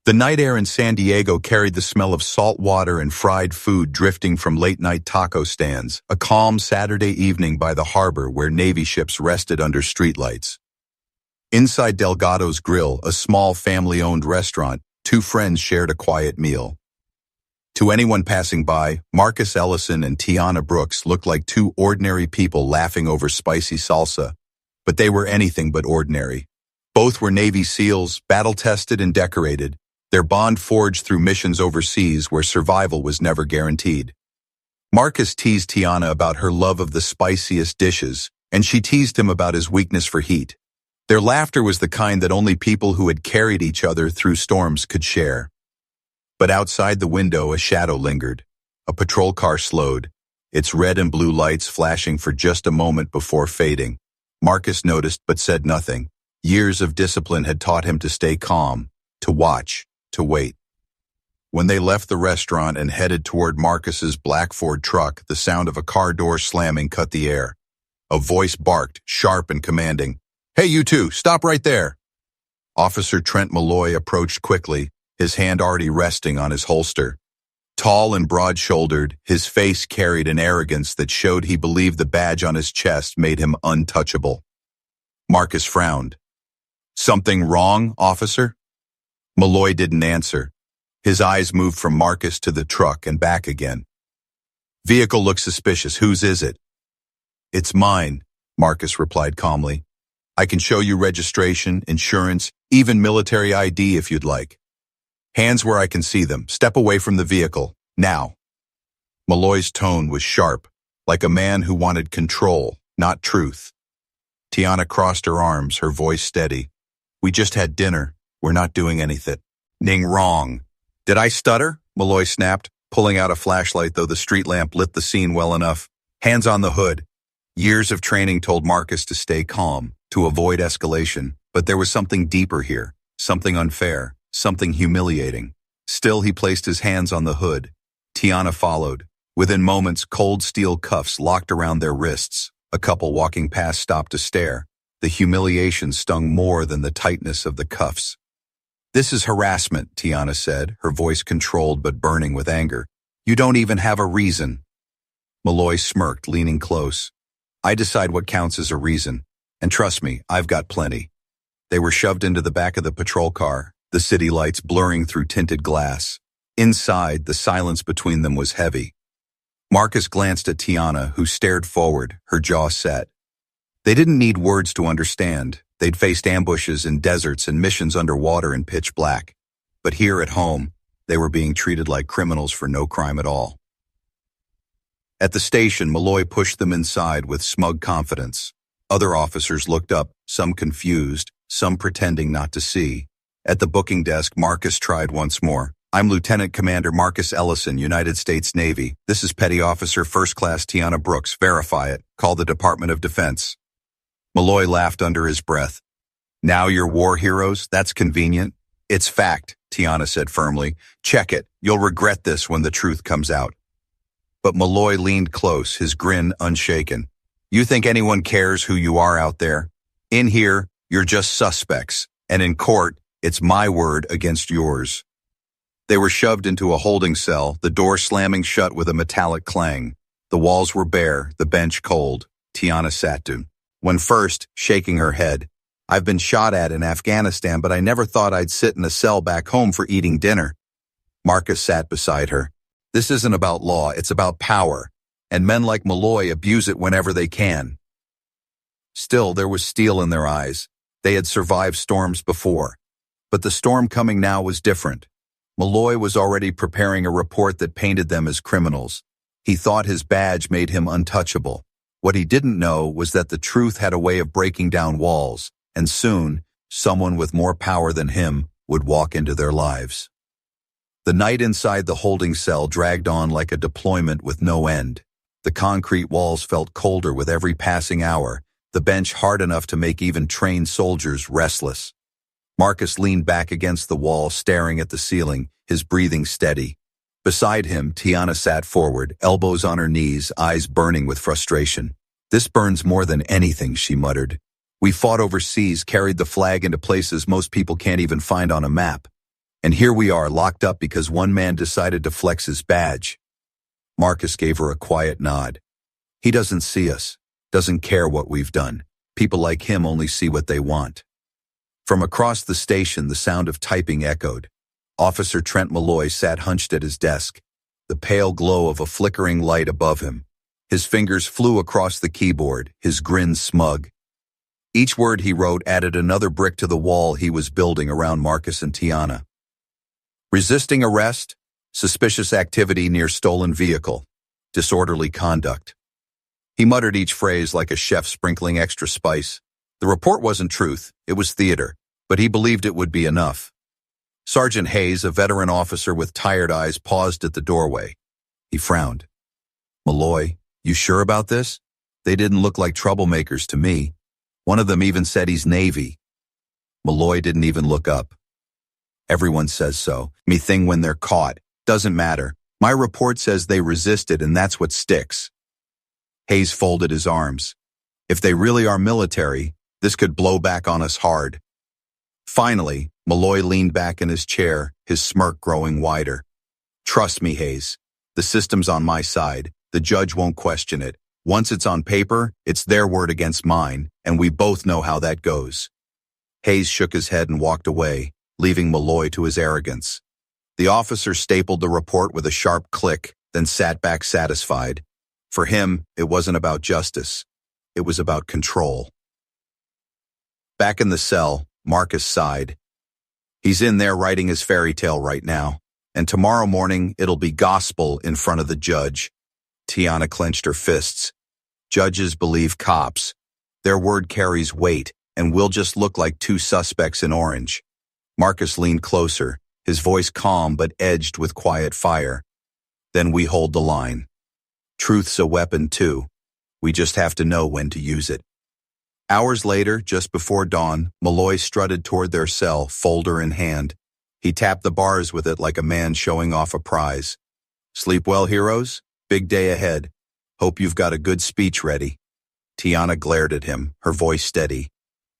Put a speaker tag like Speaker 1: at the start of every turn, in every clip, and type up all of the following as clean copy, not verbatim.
Speaker 1: The night air in San Diego carried the smell of salt water and fried food drifting from late-night taco stands, a calm Saturday evening by the harbor where Navy ships rested under streetlights. Inside Delgado's Grill, a small family-owned restaurant, two friends shared a quiet meal. To anyone passing by, Marcus Ellison and Tiana Brooks looked like two ordinary people laughing over spicy salsa, but they were anything but ordinary. Both were Navy SEALs, battle-tested and decorated, their bond forged through missions overseas where survival was never guaranteed. Marcus teased Tiana about her love of the spiciest dishes, and she teased him about his weakness for heat. Their laughter was the kind that only people who had carried each other through storms could share. But outside the window, a shadow lingered. A patrol car slowed, its red and blue lights flashing for just a moment before fading. Marcus noticed but said nothing. Years of discipline had taught him to stay calm, to watch, to wait. When they left the restaurant and headed toward Marcus's black Ford truck, the sound of a car door slamming cut the air. A voice barked, sharp and commanding, "Hey, you two, stop right there!" Officer Trent Malloy approached quickly, his hand already resting on his holster. Tall and broad-shouldered, his face carried an arrogance that showed he believed the badge on his chest made him untouchable. Marcus frowned. "Something wrong, officer?" Malloy didn't answer. His eyes moved from Marcus to the truck and back again. "Vehicle looks suspicious. Whose is it?" "It's mine," Marcus replied calmly. "I can show you registration, insurance, even military ID if you'd like. Hands where I can see them. Step away from the vehicle. Now." Malloy's tone was sharp, like a man who wanted control, not truth. Tiana crossed her arms, her voice steady. "We just had dinner. We're not doing anything." "Ning wrong." "Did I stutter?" Malloy snapped, pulling out a flashlight though the street lamp lit the scene well enough. "Hands on the hood." Years of training told Marcus to stay calm, to avoid escalation, but there was something deeper here, something unfair, something humiliating. Still, he placed his hands on the hood. Tiana followed. Within moments, cold steel cuffs locked around their wrists. A couple walking past stopped to stare. The humiliation stung more than the tightness of the cuffs. "This is harassment," Tiana said, her voice controlled but burning with anger. "You don't even have a reason." Malloy smirked, leaning close. "I decide what counts as a reason. And trust me, I've got plenty." They were shoved into the back of the patrol car, the city lights blurring through tinted glass. Inside, the silence between them was heavy. Marcus glanced at Tiana, who stared forward, her jaw set. They didn't need words to understand. They'd faced ambushes in deserts and missions underwater in pitch black. But here at home, they were being treated like criminals for no crime at all. At the station, Malloy pushed them inside with smug confidence. Other officers looked up, some confused, some pretending not to see. At the booking desk, Marcus tried once more. "I'm Lieutenant Commander Marcus Ellison, United States Navy. This is Petty Officer First Class Tiana Brooks. Verify it. Call the Department of Defense." Malloy laughed under his breath. "Now you're war heroes? That's convenient." "It's fact," Tiana said firmly. "Check it. You'll regret this when the truth comes out." But Malloy leaned close, his grin unshaken. "You think anyone cares who you are out there? In here, you're just suspects. And in court, it's my word against yours." They were shoved into a holding cell, the door slamming shut with a metallic clang. The walls were bare, the bench cold. Tiana sat down. When first, shaking her head, "I've been shot at in Afghanistan, but I never thought I'd sit in a cell back home for eating dinner." Marcus sat beside her. "This isn't about law, it's about power, and men like Malloy abuse it whenever they can." Still, there was steel in their eyes. They had survived storms before. But the storm coming now was different. Malloy was already preparing a report that painted them as criminals. He thought his badge made him untouchable. What he didn't know was that the truth had a way of breaking down walls, and soon, someone with more power than him would walk into their lives. The night inside the holding cell dragged on like a deployment with no end. The concrete walls felt colder with every passing hour, the bench hard enough to make even trained soldiers restless. Marcus leaned back against the wall, staring at the ceiling, his breathing steady. Beside him, Tiana sat forward, elbows on her knees, eyes burning with frustration. "This burns more than anything," she muttered. "We fought overseas, carried the flag into places most people can't even find on a map. And here we are, locked up because one man decided to flex his badge. Marcus gave her a quiet nod. He doesn't see us, doesn't care what we've done. People like him only see what they want. From across the station, the sound of typing echoed. Officer Trent Malloy sat hunched at his desk, the pale glow of a flickering light above him. His fingers flew across the keyboard, his grin smug. Each word he wrote added another brick to the wall he was building around Marcus and Tiana. Resisting arrest, suspicious activity near stolen vehicle, disorderly conduct. He muttered each phrase like a chef sprinkling extra spice. The report wasn't truth, it was theater, but he believed it would be enough. Sergeant Hayes, a veteran officer with tired eyes, paused at the doorway. He frowned. Malloy, you sure about this? They didn't look like troublemakers to me. One of them even said he's Navy. Malloy didn't even look up. Everyone says so. Me thing when they're caught. Doesn't matter. My report says they resisted and that's what sticks. Hayes folded his arms. If they really are military, this could blow back on us hard. Finally, Malloy leaned back in his chair, his smirk growing wider. Trust me, Hayes. The system's on my side. The judge won't question it. Once it's on paper, it's their word against mine, and we both know how that goes. Hayes shook his head and walked away, leaving Malloy to his arrogance. The officer stapled the report with a sharp click, then sat back satisfied. For him, it wasn't about justice. It was about control. Back in the cell, Marcus sighed. He's in there writing his fairy tale right now, and tomorrow morning it'll be gospel in front of the judge. Tiana clenched her fists. Judges believe cops. Their word carries weight, and we'll just look like two suspects in orange. Marcus leaned closer, his voice calm but edged with quiet fire. Then we hold the line. Truth's a weapon too. We just have to know when to use it. Hours later, just before dawn, Malloy strutted toward their cell, folder in hand. He tapped the bars with it like a man showing off a prize. Sleep well, heroes? Big day ahead. Hope you've got a good speech ready. Tiana glared at him, her voice steady.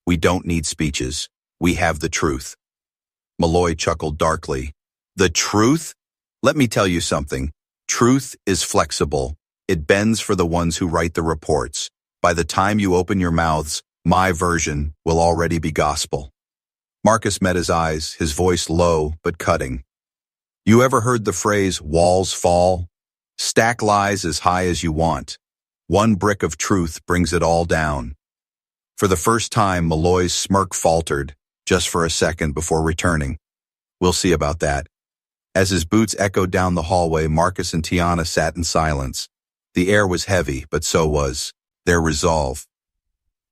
Speaker 1: We don't need speeches. We have the truth. Malloy chuckled darkly. The truth? Let me tell you something. Truth is flexible. It bends for the ones who write the reports. By the time you open your mouths, my version will already be gospel. Marcus met his eyes, his voice low but cutting. You ever heard the phrase, walls fall? Stack lies as high as you want. One brick of truth brings it all down. For the first time, Malloy's smirk faltered, just for a second before returning. We'll see about that. As his boots echoed down the hallway, Marcus and Tiana sat in silence. The air was heavy, but so was their resolve.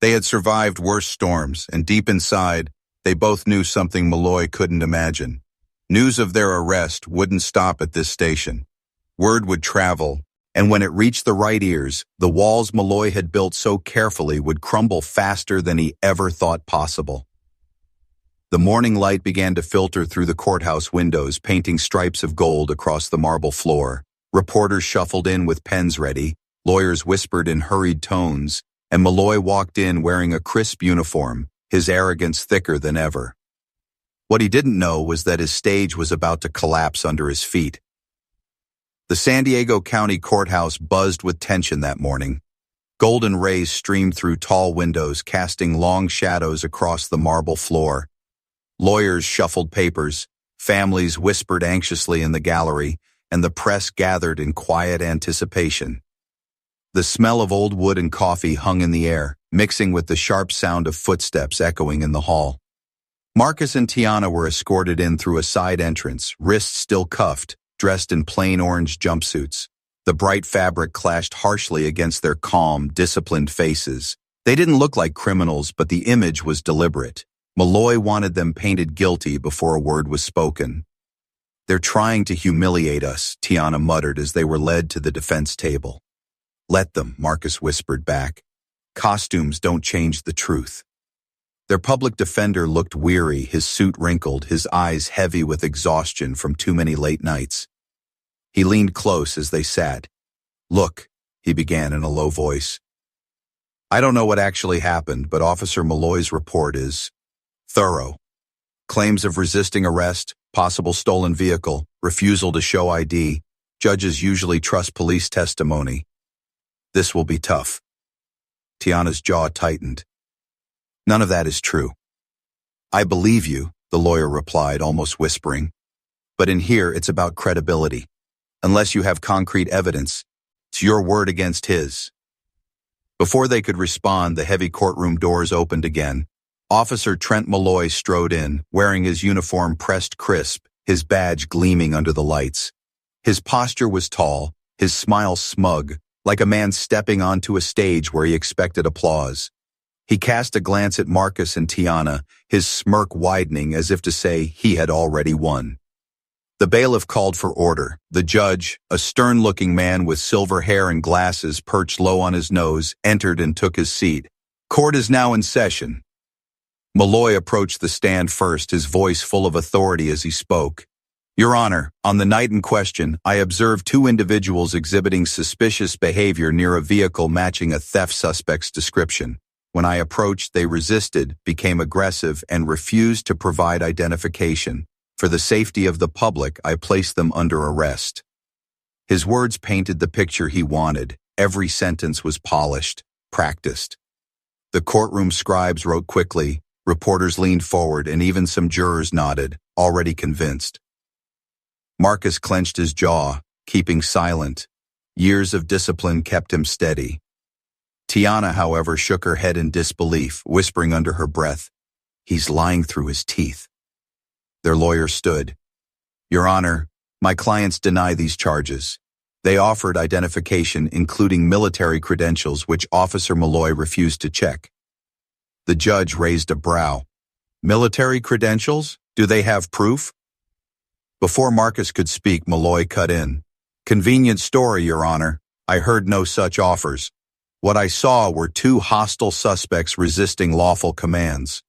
Speaker 1: They had survived worse storms, and deep inside, they both knew something Malloy couldn't imagine. News of their arrest wouldn't stop at this station. Word would travel, and when it reached the right ears, the walls Malloy had built so carefully would crumble faster than he ever thought possible. The morning light began to filter through the courthouse windows, painting stripes of gold across the marble floor. Reporters shuffled in with pens ready, lawyers whispered in hurried tones, and Malloy walked in wearing a crisp uniform, his arrogance thicker than ever. What he didn't know was that his stage was about to collapse under his feet. The San Diego County Courthouse buzzed with tension that morning. Golden rays streamed through tall windows, casting long shadows across the marble floor. Lawyers shuffled papers, families whispered anxiously in the gallery, and the press gathered in quiet anticipation. The smell of old wood and coffee hung in the air, mixing with the sharp sound of footsteps echoing in the hall. Marcus and Tiana were escorted in through a side entrance, wrists still cuffed, dressed in plain orange jumpsuits. The bright fabric clashed harshly against their calm, disciplined faces. They didn't look like criminals, but the image was deliberate. Malloy wanted them painted guilty before a word was spoken. They're trying to humiliate us, Tiana muttered as they were led to the defense table. Let them, Marcus whispered back. Costumes don't change the truth. Their public defender looked weary, his suit wrinkled, his eyes heavy with exhaustion from too many late nights. He leaned close as they sat. Look, he began in a low voice. I don't know what actually happened, but Officer Malloy's report is thorough. Claims of resisting arrest, possible stolen vehicle, refusal to show ID. Judges usually trust police testimony. This will be tough. Tiana's jaw tightened. None of that is true. I believe you, the lawyer replied, almost whispering. But in here, it's about credibility. Unless you have concrete evidence, it's your word against his. Before they could respond, the heavy courtroom doors opened again. Officer Trent Malloy strode in, wearing his uniform pressed crisp, his badge gleaming under the lights. His posture was tall, his smile smug, like a man stepping onto a stage where he expected applause. He cast a glance at Marcus and Tiana, his smirk widening as if to say he had already won. The bailiff called for order. The judge, a stern-looking man with silver hair and glasses perched low on his nose, entered and took his seat. Court is now in session. Malloy approached the stand first, his voice full of authority as he spoke. Your Honor, on the night in question, I observed two individuals exhibiting suspicious behavior near a vehicle matching a theft suspect's description. When I approached, they resisted, became aggressive, and refused to provide identification. For the safety of the public, I placed them under arrest. His words painted the picture he wanted. Every sentence was polished, practiced. The courtroom scribes wrote quickly, reporters leaned forward, and even some jurors nodded, already convinced. Marcus clenched his jaw, keeping silent. Years of discipline kept him steady. Tiana, however, shook her head in disbelief, whispering under her breath, "He's lying through his teeth." Their lawyer stood. Your Honor, my clients deny these charges. They offered identification, including military credentials, which Officer Malloy refused to check. The judge raised a brow. Military credentials? Do they have proof? Before Marcus could speak, Malloy cut in. Convenient story, Your Honor. I heard no such offers. What I saw were two hostile suspects resisting lawful commands.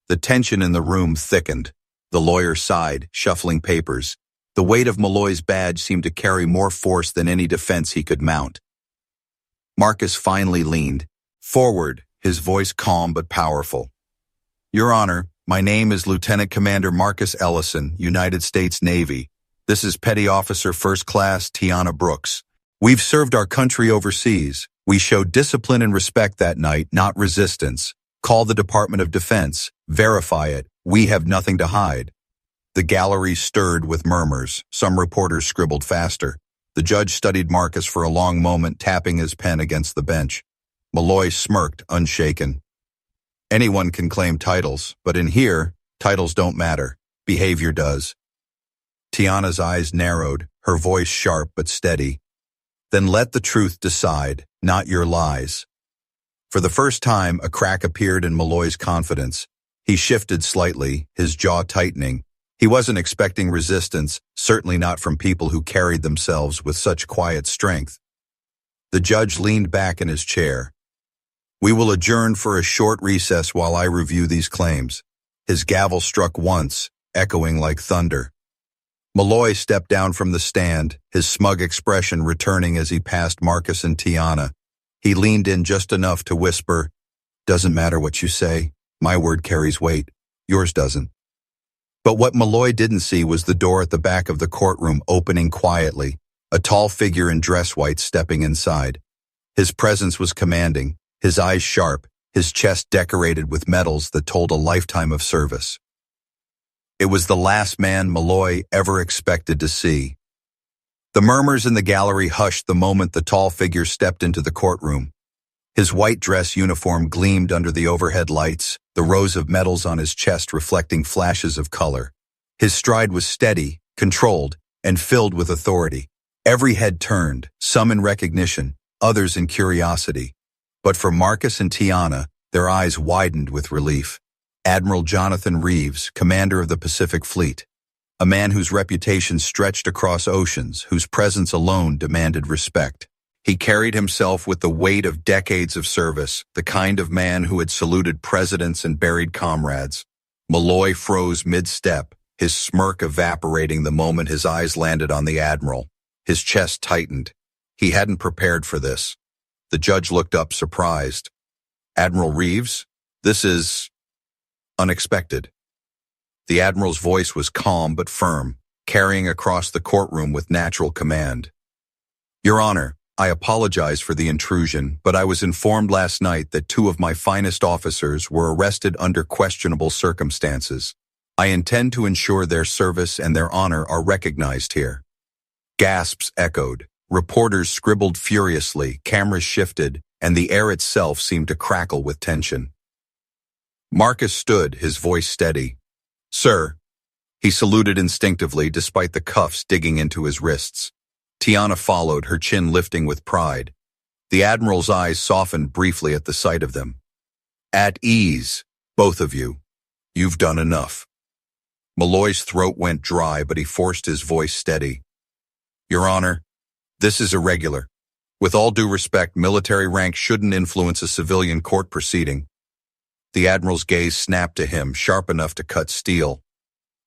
Speaker 1: The tension in the room thickened. The lawyer sighed, shuffling papers. The weight of Malloy's badge seemed to carry more force than any defense he could mount. Marcus finally leaned forward, his voice calm but powerful. Your Honor, my name is Lieutenant Commander Marcus Ellison, United States Navy. This is Petty Officer First Class Tiana Brooks. We've served our country overseas. We showed discipline and respect that night, not resistance. Call the Department of Defense. Verify it. We have nothing to hide. The gallery stirred with murmurs. Some reporters scribbled faster. The judge studied Marcus for a long moment, tapping his pen against the bench. Malloy smirked, unshaken. Anyone can claim titles, but in here, titles don't matter. Behavior does. Tiana's eyes narrowed, her voice sharp but steady. Then let the truth decide, not your lies. For the first time, a crack appeared in Malloy's confidence. He shifted slightly, his jaw tightening. He wasn't expecting resistance, certainly not from people who carried themselves with such quiet strength. The judge leaned back in his chair. We will adjourn for a short recess while I review these claims. His gavel struck once, echoing like thunder. Malloy stepped down from the stand, his smug expression returning as he passed Marcus and Tiana. He leaned in just enough to whisper, Doesn't matter what you say. My word carries weight. Yours doesn't. But what Malloy didn't see was the door at the back of the courtroom opening quietly, a tall figure in dress white stepping inside. His presence was commanding, his eyes sharp, his chest decorated with medals that told a lifetime of service. It was the last man Malloy ever expected to see. The murmurs in the gallery hushed the moment the tall figure stepped into the courtroom. His white dress uniform gleamed under the overhead lights, the rows of medals on his chest reflecting flashes of color. His stride was steady, controlled, and filled with authority. Every head turned, some in recognition, others in curiosity. But for Marcus and Tiana, their eyes widened with relief. Admiral Jonathan Reeves, commander of the Pacific Fleet. A man whose reputation stretched across oceans, whose presence alone demanded respect. He carried himself with the weight of decades of service, the kind of man who had saluted presidents and buried comrades. Malloy froze mid-step, his smirk evaporating the moment his eyes landed on the Admiral. His chest tightened. He hadn't prepared for this. The judge looked up, surprised. Admiral Reeves, this is unexpected. The Admiral's voice was calm but firm, carrying across the courtroom with natural command. Your Honor, I apologize for the intrusion, but I was informed last night that two of my finest officers were arrested under questionable circumstances. I intend to ensure their service and their honor are recognized here. Gasps echoed. Reporters scribbled furiously, cameras shifted, and the air itself seemed to crackle with tension. Marcus stood, his voice steady. Sir. He saluted instinctively despite the cuffs digging into his wrists. Tiana followed, her chin lifting with pride. The Admiral's eyes softened briefly at the sight of them. At ease, both of you. You've done enough. Malloy's throat went dry, but he forced his voice steady. Your Honor, this is irregular. With all due respect, military rank shouldn't influence a civilian court proceeding. The Admiral's gaze snapped to him, sharp enough to cut steel.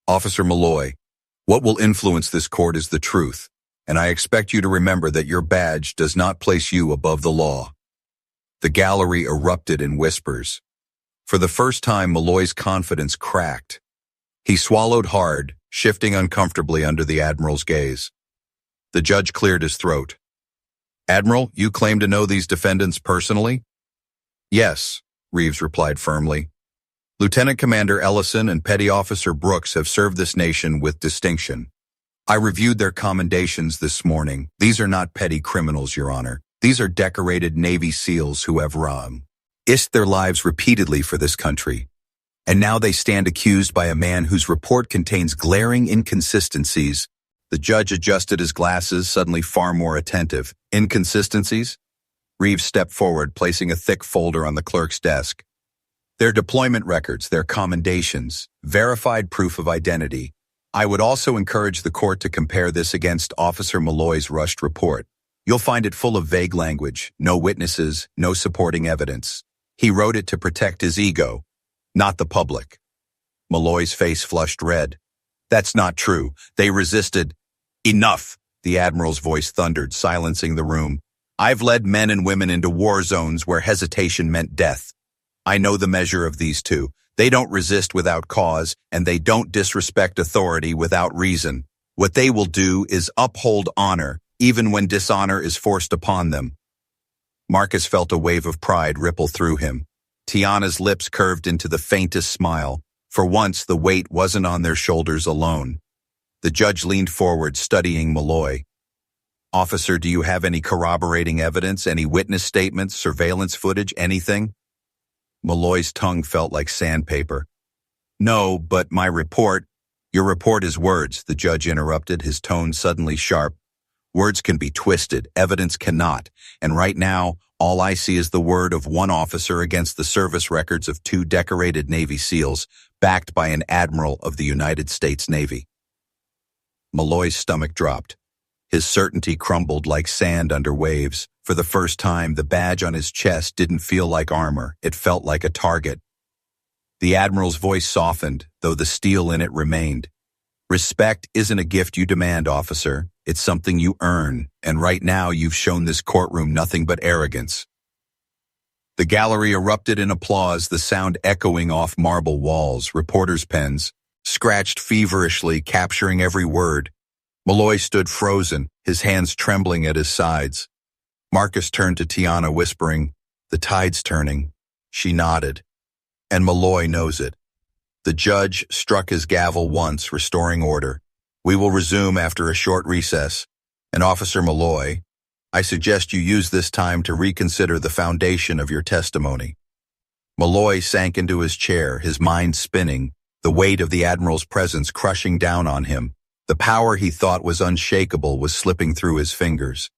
Speaker 1: Officer Malloy, what will influence this court is the truth, and I expect you to remember that your badge does not place you above the law. The gallery erupted in whispers. For the first time, Malloy's confidence cracked. He swallowed hard, shifting uncomfortably under the Admiral's gaze. The judge cleared his throat. Admiral, you claim to know these defendants personally? Yes, Reeves replied firmly. Lieutenant Commander Ellison and Petty Officer Brooks have served this nation with distinction. I reviewed their commendations this morning. These are not petty criminals, Your Honor. These are decorated Navy SEALs who have risked their lives repeatedly for this country. And now they stand accused by a man whose report contains glaring inconsistencies. The judge adjusted his glasses, suddenly far more attentive. Inconsistencies? Reeves stepped forward, placing a thick folder on the clerk's desk. Their deployment records, their commendations, verified proof of identity. I would also encourage the court to compare this against Officer Malloy's rushed report. You'll find it full of vague language, no witnesses, no supporting evidence. He wrote it to protect his ego, not the public. Malloy's face flushed red. That's not true. They resisted. Enough, the Admiral's voice thundered, silencing the room. I've led men and women into war zones where hesitation meant death. I know the measure of these two. They don't resist without cause, and they don't disrespect authority without reason. What they will do is uphold honor, even when dishonor is forced upon them. Marcus felt a wave of pride ripple through him. Tiana's lips curved into the faintest smile. For once, the weight wasn't on their shoulders alone. The judge leaned forward, studying Malloy. Officer, do you have any corroborating evidence, any witness statements, surveillance footage, anything? Malloy's tongue felt like sandpaper. No, but my report. Your report is words, the judge interrupted, his tone suddenly sharp. Words can be twisted, evidence cannot, and right now, all I see is the word of one officer against the service records of two decorated Navy SEALs, backed by an Admiral of the United States Navy. Malloy's stomach dropped. His certainty crumbled like sand under waves. For the first time, the badge on his chest didn't feel like armor. It felt like a target. The Admiral's voice softened, though the steel in it remained. Respect isn't a gift you demand, officer. It's something you earn, and right now you've shown this courtroom nothing but arrogance. The gallery erupted in applause, the sound echoing off marble walls, reporters' pens, scratched feverishly, capturing every word. Malloy stood frozen, his hands trembling at his sides. Marcus turned to Tiana, whispering, "The tide's turning." She nodded. And Malloy knows it. The judge struck his gavel once, restoring order. We will resume after a short recess. And Officer Malloy, I suggest you use this time to reconsider the foundation of your testimony. Malloy sank into his chair, his mind spinning, the weight of the Admiral's presence crushing down on him. The power he thought was unshakable was slipping through his fingers.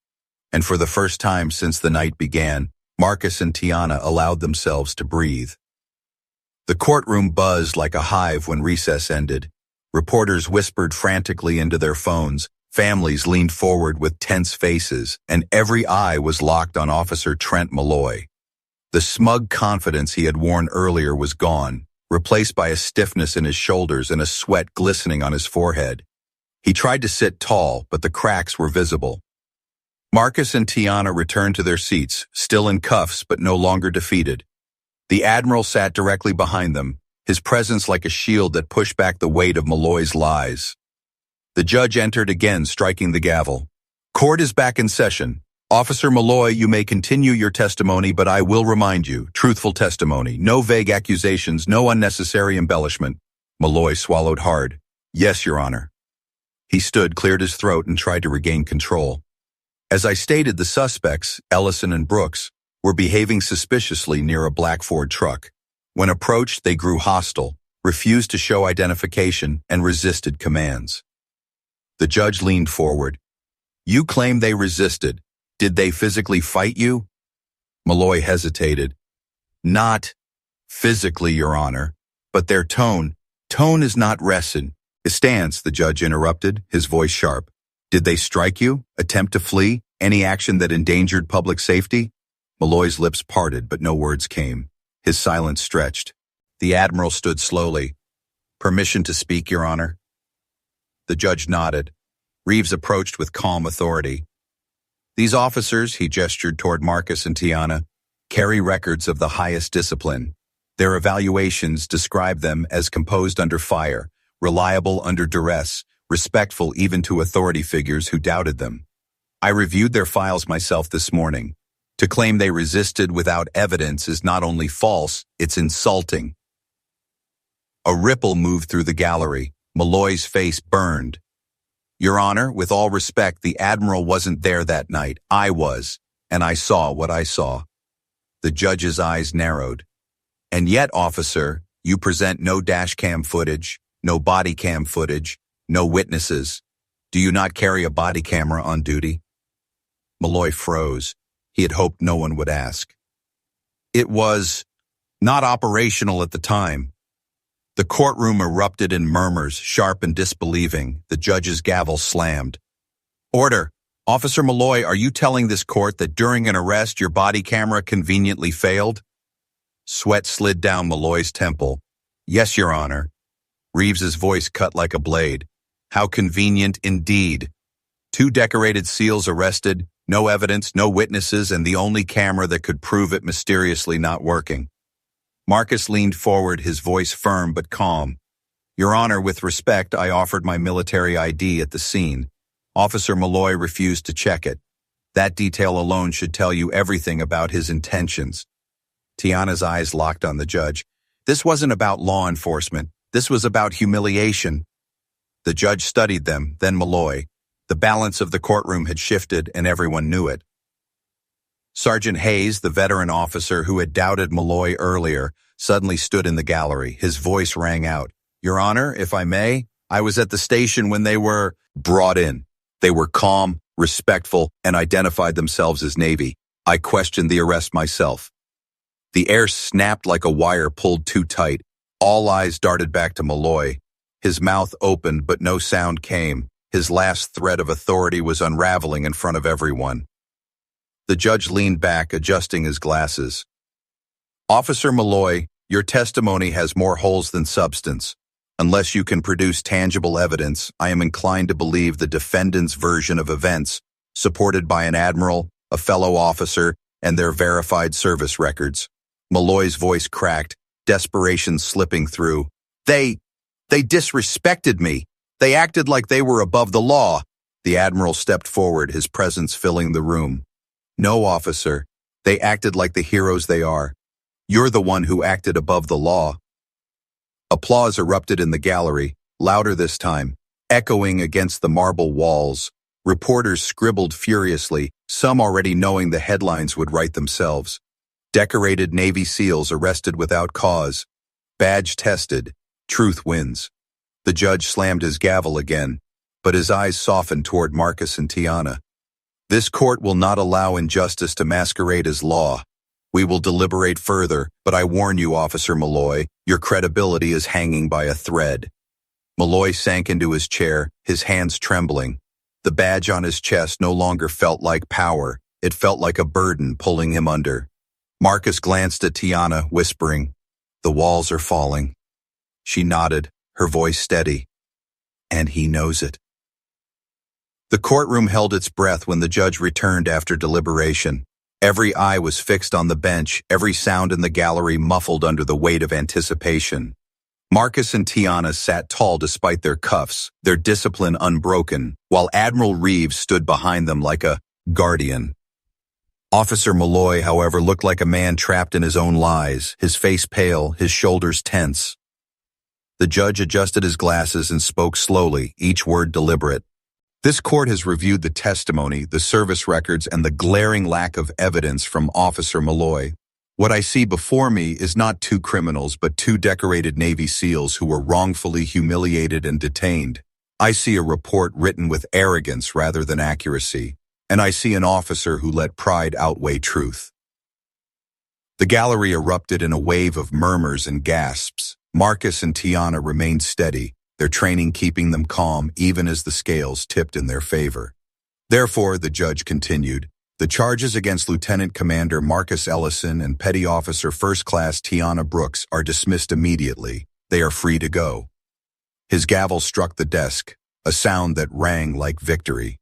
Speaker 1: And for the first time since the night began, Marcus and Tiana allowed themselves to breathe. The courtroom buzzed like a hive when recess ended. Reporters whispered frantically into their phones, families leaned forward with tense faces, and every eye was locked on Officer Trent Malloy. The smug confidence he had worn earlier was gone, replaced by a stiffness in his shoulders and a sweat glistening on his forehead. He tried to sit tall, but the cracks were visible. Marcus and Tiana returned to their seats, still in cuffs but no longer defeated. The Admiral sat directly behind them, his presence like a shield that pushed back the weight of Malloy's lies. The judge entered again, striking the gavel. Court is back in session. Officer Malloy, you may continue your testimony, but I will remind you, truthful testimony, no vague accusations, no unnecessary embellishment. Malloy swallowed hard. Yes, Your Honor. He stood, cleared his throat, and tried to regain control. As I stated, the suspects, Ellison and Brooks, were behaving suspiciously near a black Ford truck. When approached, they grew hostile, refused to show identification, and resisted commands. The judge leaned forward. You claim they resisted. Did they physically fight you? Malloy hesitated. Not physically, Your Honor, but their tone is not wrested. Stance, the judge interrupted, his voice sharp. Did they strike you? Attempt to flee? Any action that endangered public safety? Malloy's lips parted, but no words came. His silence stretched. The Admiral stood slowly. Permission to speak, Your Honor? The judge nodded. Reeves approached with calm authority. These officers, he gestured toward Marcus and Tiana, carry records of the highest discipline. Their evaluations describe them as composed under fire, reliable under duress, respectful even to authority figures who doubted them. I reviewed their files myself this morning. To claim they resisted without evidence is not only false, it's insulting. A ripple moved through the gallery. Malloy's face burned. Your Honor, with all respect, the Admiral wasn't there that night. I was, and I saw what I saw. The judge's eyes narrowed. And yet, officer, you present no dashcam footage, no body cam footage, no witnesses. Do you not carry a body camera on duty? Malloy froze. He had hoped no one would ask. It was not operational at the time. The courtroom erupted in murmurs, sharp and disbelieving. The judge's gavel slammed. Order. Officer Malloy, are you telling this court that during an arrest your body camera conveniently failed? Sweat slid down Malloy's temple. Yes, Your Honor. Reeves's voice cut like a blade. How convenient indeed. 2 decorated SEALs arrested, no evidence, no witnesses, and the only camera that could prove it mysteriously not working. Marcus leaned forward, his voice firm but calm. Your Honor, with respect, I offered my military ID at the scene. Officer Malloy refused to check it. That detail alone should tell you everything about his intentions. Tiana's eyes locked on the judge. This wasn't about law enforcement. This was about humiliation. The judge studied them, then Malloy. The balance of the courtroom had shifted, and everyone knew it. Sergeant Hayes, the veteran officer who had doubted Malloy earlier, suddenly stood in the gallery. His voice rang out. Your Honor, if I may, I was at the station when they were brought in. They were calm, respectful, and identified themselves as Navy. I questioned the arrest myself. The air snapped like a wire pulled too tight. All eyes darted back to Malloy. His mouth opened, but no sound came. His last thread of authority was unraveling in front of everyone. The judge leaned back, adjusting his glasses. Officer Malloy, your testimony has more holes than substance. Unless you can produce tangible evidence, I am inclined to believe the defendant's version of events, supported by an admiral, a fellow officer, and their verified service records. Malloy's voice cracked, desperation slipping through. They disrespected me. They acted like they were above the law. The admiral stepped forward, his presence filling the room. No, officer. They acted like the heroes they are. You're the one who acted above the law. Applause erupted in the gallery, louder this time, echoing against the marble walls. Reporters scribbled furiously, some already knowing the headlines would write themselves. Decorated Navy SEALs arrested without cause. Badge tested. Truth wins. The judge slammed his gavel again, but his eyes softened toward Marcus and Tiana. This court will not allow injustice to masquerade as law. We will deliberate further, but I warn you, Officer Malloy, your credibility is hanging by a thread. Malloy sank into his chair, his hands trembling. The badge on his chest no longer felt like power. It felt like a burden pulling him under. Marcus glanced at Tiana, whispering, "The walls are falling." She nodded, her voice steady. And he knows it. The courtroom held its breath when the judge returned after deliberation. Every eye was fixed on the bench, every sound in the gallery muffled under the weight of anticipation. Marcus and Tiana sat tall despite their cuffs, their discipline unbroken, while Admiral Reeves stood behind them like a guardian. Officer Malloy, however, looked like a man trapped in his own lies, his face pale, his shoulders tense. The judge adjusted his glasses and spoke slowly, each word deliberate. This court has reviewed the testimony, the service records, and the glaring lack of evidence from Officer Malloy. What I see before me is not two criminals, but two decorated Navy SEALs who were wrongfully humiliated and detained. I see a report written with arrogance rather than accuracy, and I see an officer who let pride outweigh truth. The gallery erupted in a wave of murmurs and gasps. Marcus and Tiana remained steady, their training keeping them calm even as the scales tipped in their favor. Therefore, the judge continued, the charges against Lieutenant Commander Marcus Ellison and Petty Officer First Class Tiana Brooks are dismissed immediately. They are free to go. His gavel struck the desk, a sound that rang like victory.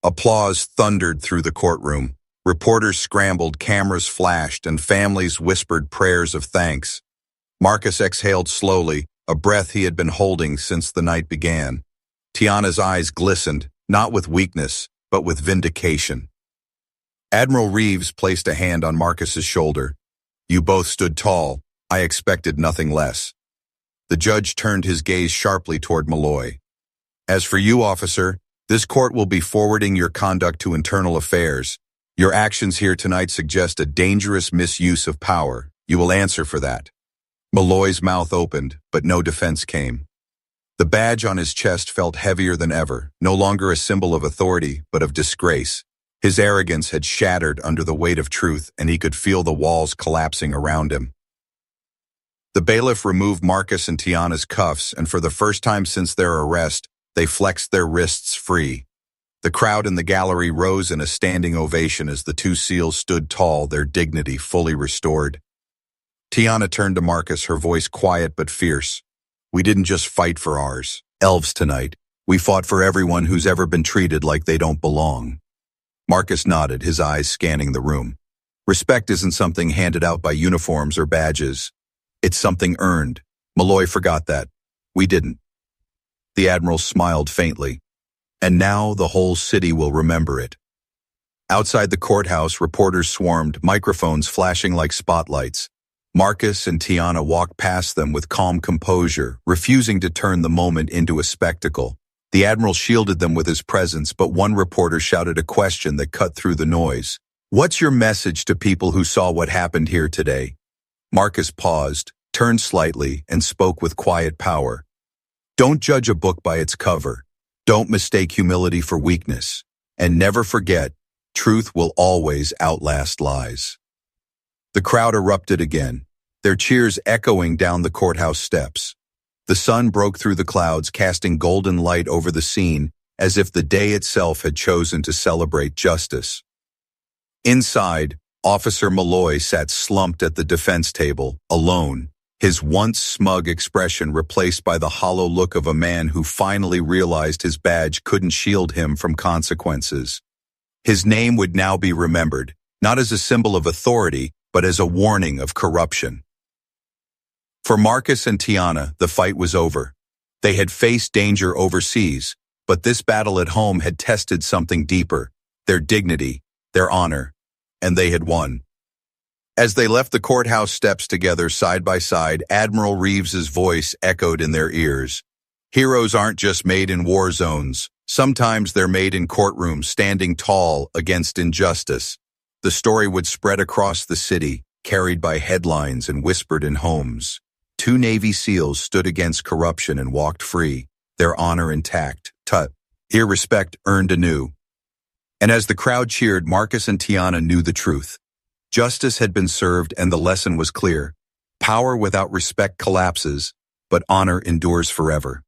Speaker 1: Applause thundered through the courtroom. Reporters scrambled, cameras flashed, and families whispered prayers of thanks. Marcus exhaled slowly, a breath he had been holding since the night began. Tiana's eyes glistened, not with weakness, but with vindication. Admiral Reeves placed a hand on Marcus's shoulder. You both stood tall. I expected nothing less. The judge turned his gaze sharply toward Malloy. As for you, officer, this court will be forwarding your conduct to internal affairs. Your actions here tonight suggest a dangerous misuse of power. You will answer for that. Malloy's mouth opened, but no defense came. The badge on his chest felt heavier than ever, no longer a symbol of authority, but of disgrace. His arrogance had shattered under the weight of truth, and he could feel the walls collapsing around him. The bailiff removed Marcus and Tiana's cuffs, and for the first time since their arrest, they flexed their wrists free. The crowd in the gallery rose in a standing ovation as the two SEALs stood tall, their dignity fully restored. Tiana turned to Marcus, her voice quiet but fierce. We didn't just fight for ours, elves tonight. We fought for everyone who's ever been treated like they don't belong. Marcus nodded, his eyes scanning the room. Respect isn't something handed out by uniforms or badges. It's something earned. Malloy forgot that. We didn't. The Admiral smiled faintly. And now the whole city will remember it. Outside the courthouse, reporters swarmed, microphones flashing like spotlights. Marcus and Tiana walked past them with calm composure, refusing to turn the moment into a spectacle. The Admiral shielded them with his presence, but one reporter shouted a question that cut through the noise. What's your message to people who saw what happened here today? Marcus paused, turned slightly, and spoke with quiet power. Don't judge a book by its cover. Don't mistake humility for weakness. And never forget, truth will always outlast lies. The crowd erupted again, their cheers echoing down the courthouse steps. The sun broke through the clouds, casting golden light over the scene, as if the day itself had chosen to celebrate justice. Inside, Officer Malloy sat slumped at the defense table, alone, his once smug expression replaced by the hollow look of a man who finally realized his badge couldn't shield him from consequences. His name would now be remembered, not as a symbol of authority, but as a warning of corruption. For Marcus and Tiana, the fight was over. They had faced danger overseas, but this battle at home had tested something deeper, their dignity, their honor, and they had won. As they left the courthouse steps together side by side, Admiral Reeves's voice echoed in their ears. Heroes aren't just made in war zones. Sometimes they're made in courtrooms, standing tall against injustice. The story would spread across the city, carried by headlines and whispered in homes. 2 Navy SEALs stood against corruption and walked free, their honor intact. Respect earned anew. And as the crowd cheered, Marcus and Tiana knew the truth. Justice had been served and the lesson was clear. Power without respect collapses, but honor endures forever.